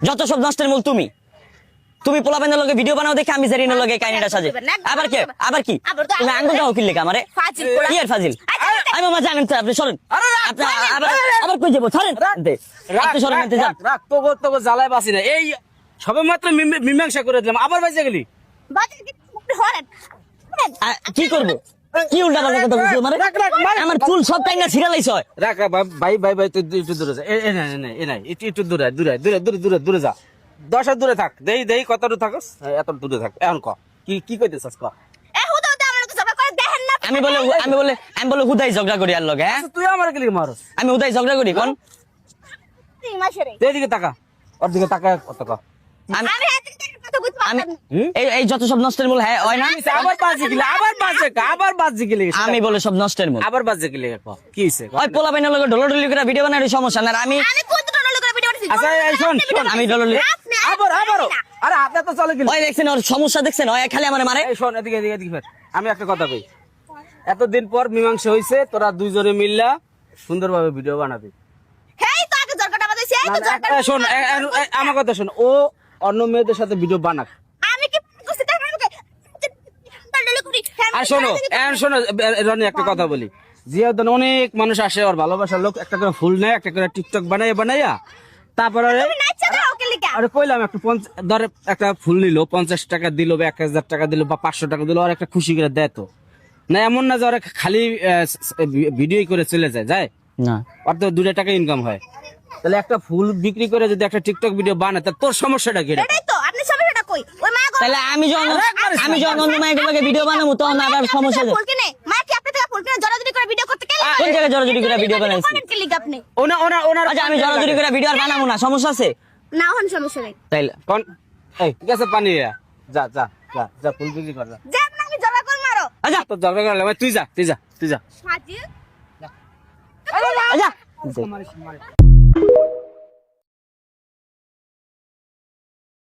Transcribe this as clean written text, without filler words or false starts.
যত সব নষ্টের মূল তুমি তুমি পোলাপেনের লগে ভিডিও বানাও দেখে আমি জারিনের লগে কাহিনীটা সাজে আবার কি তুমি আঙ্গুলটা উকিল লেখা আমারে কি আর ফাজিল আমি মামা জানেন তো আপনি সরেন আপনি আবার কই যাবো সরেন আপনি সরেন নিতে যান রাখ তোকে জ্বালায় বাসি না এই সবে মাত্র মীমাংসা করে দিলাম আবার বাইজে গেলি কি করবো কি উল্টা পাল্টা কথা বলছো মানে আমার চুল সব টাইম না ছিড়ালাইছ হয় রাখ ভাই তুই একটু দূরে যা এ নাই একটু দূরে যা 10 দূরে থাক দেই কত দূরে থাকস এত দূরে থাক এখন ক কি কইতেছস ক আমি বলে হুদাই ঝগড়া করি আর লগে হ্যাঁ তুই আমার গেলি মারস আমি হুদাই ঝগড়া করি কোন এইদিকে তাকা ওর দিকে তাকা কত ক আমি এই যত সব নষ্টের মূল হ্যাঁ হয় না আবার বাজে গেলি আমি বলে সব নষ্টের মূল আবার বাজে গেলি কি হইছে ওই পোলাপেনের লগে ঢোলাঢুলি করে ভিডিও বানাই সমস্যা না আর আমি আচ্ছা এই শোন আমি ঢোলাঢুলি আবার আরে হাতে তো চলে গেল ওই দেখছেন ওর সমস্যা দেখছেন ওই খালি আমারে মারে এই শোন এদিকে ফের আমি একটা কথা কই এতদিন পর মীমাংসা হইছে তোরা দুইজনে মিললা সুন্দরভাবে ভিডিও বানাবি শোন আমার কথা শোন ও অন্য মেয়েদের সাথে ভিডিও বানাক আর শোনো রনি একটা কথা বলি জিয়াউদ্দিন অনেক মানুষ আসে ওর ভালোবাসার লোক একটা করে ফুল নেয় একটা করে টিকটক বানাইয়া তারপরে আরে কইলাম ধর একটা ফুল নিল 50 টাকা দিল বা 1000 টাকা দিল বা 500 টাকা দিল আর একটা খুশি করে দেয় তো না এমন না যে ওরা খালি ভিডিও করে চলে যায় না ওর তো 2 টাকা ইনকাম হয় তাহলে একটা ফুল বিক্রি করে যদি একটা টিকটক ভিডিও বানায় তা তোর সমস্যাটা কি তাহলে আমি যখন অন্য মাইকে ভিডিও বানাবো তখন আবার সমস্যা কোন জায়গায় জড়াজড়ি করে ভিডিও বানাইছি আচ্ছা আমি জড়াজড়ি করে ভিডিও আর বানাবো না সমস্যা আছে না হন সমস্যা নাই তাইলে কোন এই ঠিক আছে পানি যা ফুল বিক্রি কর যে আমি জবা কর মারো আচ্ছা তো ঝগড়া করলে তুই যা সাজি আচ্ছা